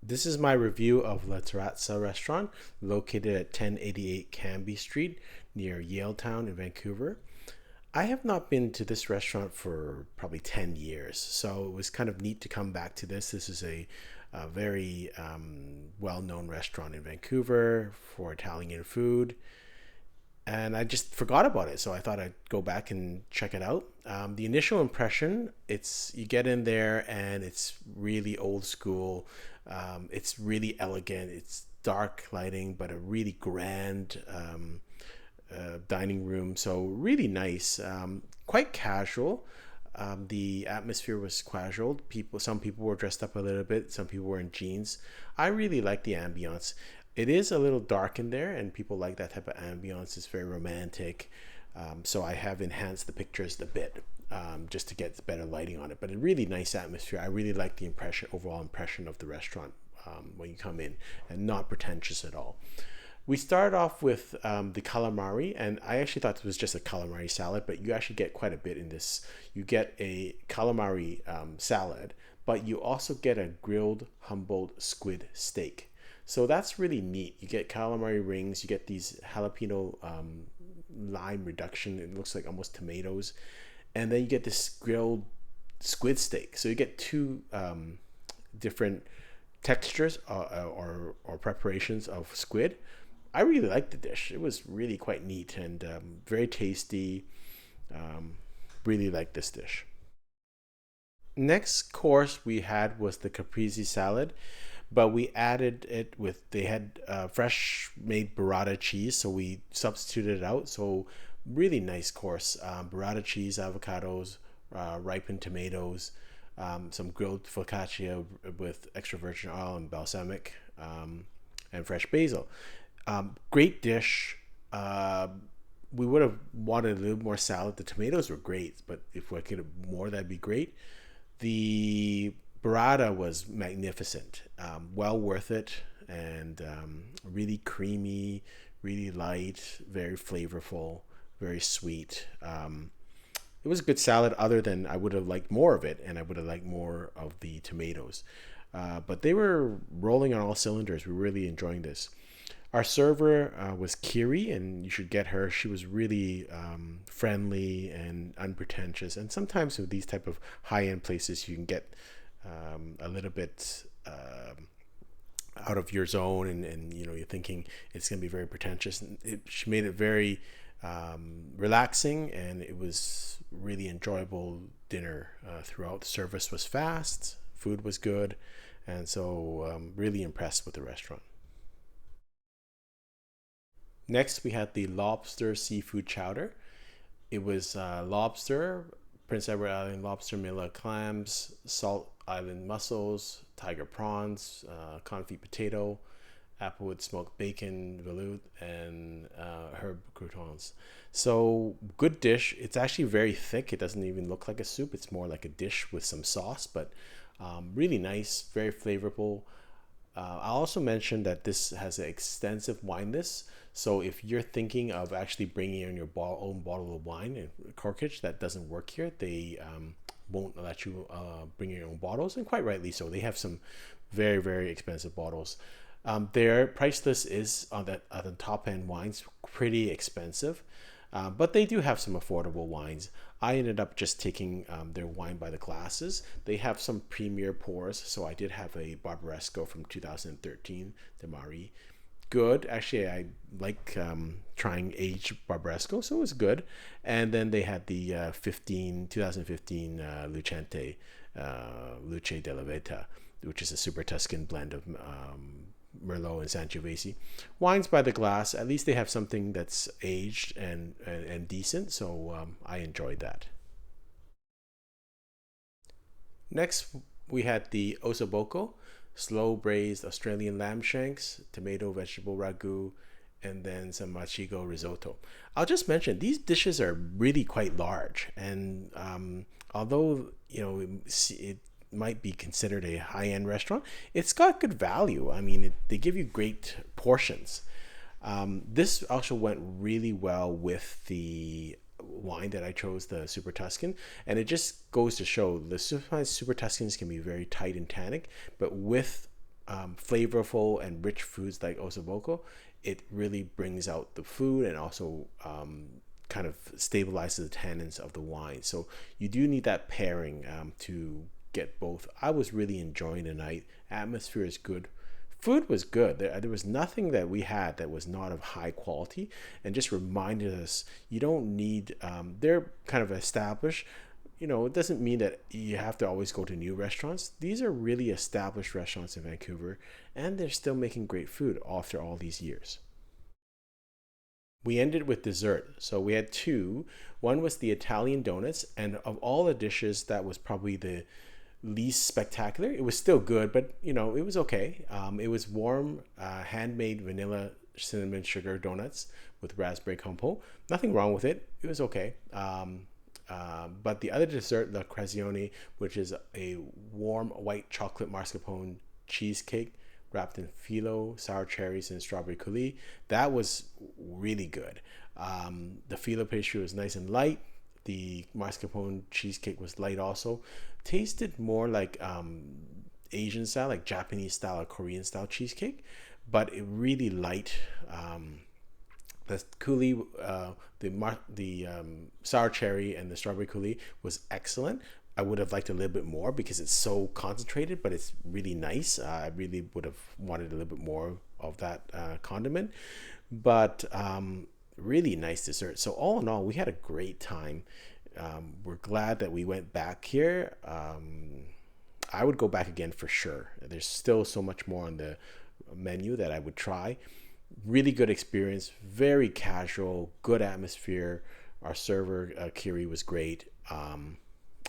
This is my review of La Terrazza Restaurant, located at 1088 Cambie Street near Yaletown in Vancouver. I have not been to this restaurant for probably 10 years, so it was kind of neat to come back to this. This is a very well known restaurant in Vancouver for Italian food, and I just forgot about it, so I thought I'd go back and check it out. The initial impression, it's you get in there and it's really old school. It's really elegant. It's dark lighting, but a really grand dining room. So really nice, quite casual. The atmosphere was casual. Some people were dressed up a little bit. Some people were in jeans. I really like the ambiance. It is a little dark in there, and people like that type of ambiance. It's very romantic. So I have enhanced the pictures a bit just to get better lighting on it. But a really nice atmosphere. I really like the overall impression of the restaurant when you come in, and not pretentious at all. We start off with the calamari, and I actually thought it was just a calamari salad, but you actually get quite a bit in this. You get a calamari salad, but you also get a grilled Humboldt squid steak. So that's really neat. You get calamari rings, you get these jalapeno lime reduction. It looks like almost tomatoes, and then you get this grilled squid steak. So you get two different textures or preparations of squid. I really liked the dish. It was really quite neat and very tasty. Um, really liked this dish. Next course we had was the caprese salad, but we added it with they had fresh made burrata cheese, so we substituted it out. So really nice course: burrata cheese, avocados, ripened tomatoes, some grilled focaccia with extra virgin oil and balsamic, and fresh basil. Great dish. We would have wanted a little more salad. The tomatoes were great, but if we could have more, that'd be great. The burrata was magnificent, well worth it, and really creamy, really light, very flavorful, very sweet. It was a good salad, other than I would have liked more of it, and I would have liked more of the tomatoes. But they were rolling on all cylinders. We were really enjoying this. Our server was Kiri, and you should get her. She was really friendly and unpretentious. And sometimes with these type of high-end places, you can get a little bit out of your zone, and you're thinking it's going to be very pretentious. And she made it very relaxing, and it was really enjoyable dinner throughout. The service was fast, food was good, and so really impressed with the restaurant. Next, we had the lobster seafood chowder. It was lobster, Prince Edward Island lobster, Mila clams, Salt Island mussels, tiger prawns, confit potato, applewood smoked bacon, velouté, and herb croutons. So good dish. It's actually very thick. It doesn't even look like a soup. It's more like a dish with some sauce, but really nice, very flavorful. I also mentioned that this has an extensive wine list. So if you're thinking of actually bringing in your own bottle of wine and corkage, that doesn't work here. They won't let you bring your own bottles, and quite rightly so. They have some very, very expensive bottles. Their price list is on the top end wines, pretty expensive, but they do have some affordable wines. I ended up just taking their wine by the glasses. They have some premier pours, so I did have a Barbaresco from 2013, the Marie. Good. Actually, I like trying aged Barbaresco, so it was good. And then they had the 2015 Lucente, Luce della Veta, which is a super Tuscan blend of Merlot and Sangiovese. Wines by the glass, at least they have something that's aged and decent, so I enjoyed that. Next, we had the Osoboko, slow braised Australian lamb shanks, tomato vegetable ragu, and then some machigo risotto. I'll just mention these dishes are really quite large, and although it might be considered a high-end restaurant, it's got good value. I mean, they give you great portions. This also went really well with the wine that I chose, the Super Tuscan, and it just goes to show the Super Tuscans can be very tight and tannic, but with flavorful and rich foods like Osoboko, it really brings out the food and also kind of stabilizes the tannins of the wine. So you do need that pairing to get both. I was really enjoying the night. Atmosphere is good. Food was good. There was nothing that we had that was not of high quality, and just reminded us you don't need, they're kind of established. It doesn't mean that you have to always go to new restaurants. These are really established restaurants in Vancouver, and they're still making great food after all these years. We ended with dessert. So we had two. One was the Italian donuts, and of all the dishes, that was probably the least spectacular. It was still good, but it was okay. It was warm, handmade vanilla cinnamon sugar donuts with raspberry compote. Nothing wrong with it. It was okay. But the other dessert, the crazione, which is a warm white chocolate mascarpone cheesecake wrapped in phyllo, sour cherries, and strawberry coulis, that was really good. The phyllo pastry was nice and light. The mascarpone cheesecake was light also. Tasted more like Asian style, like Japanese style or Korean style cheesecake, but it really light. The coulis, the sour cherry and the strawberry coulis was excellent. I would have liked a little bit more because it's so concentrated, but it's really nice. I really would have wanted a little bit more of that condiment, but really nice dessert. So all in all, we had a great time. We're glad that we went back here. I would go back again for sure. There's still so much more on the menu that I would try. Really good experience, very casual, good atmosphere. Our server, Kiri, was great.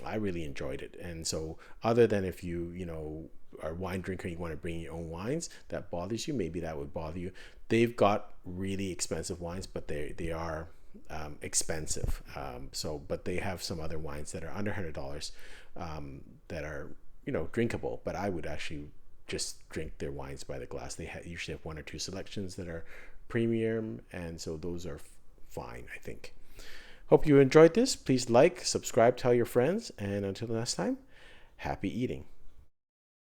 I really enjoyed it. And so other than if you are a wine drinker, you want to bring your own wines, that bothers you, maybe that would bother you. They've got really expensive wines, but they are expensive. But they have some other wines that are under $100 that are, drinkable. But I would actually just drink their wines by the glass. They usually have one or two selections that are premium, and so those are fine, I think. Hope you enjoyed this. Please like, subscribe, tell your friends, and until next time, happy eating.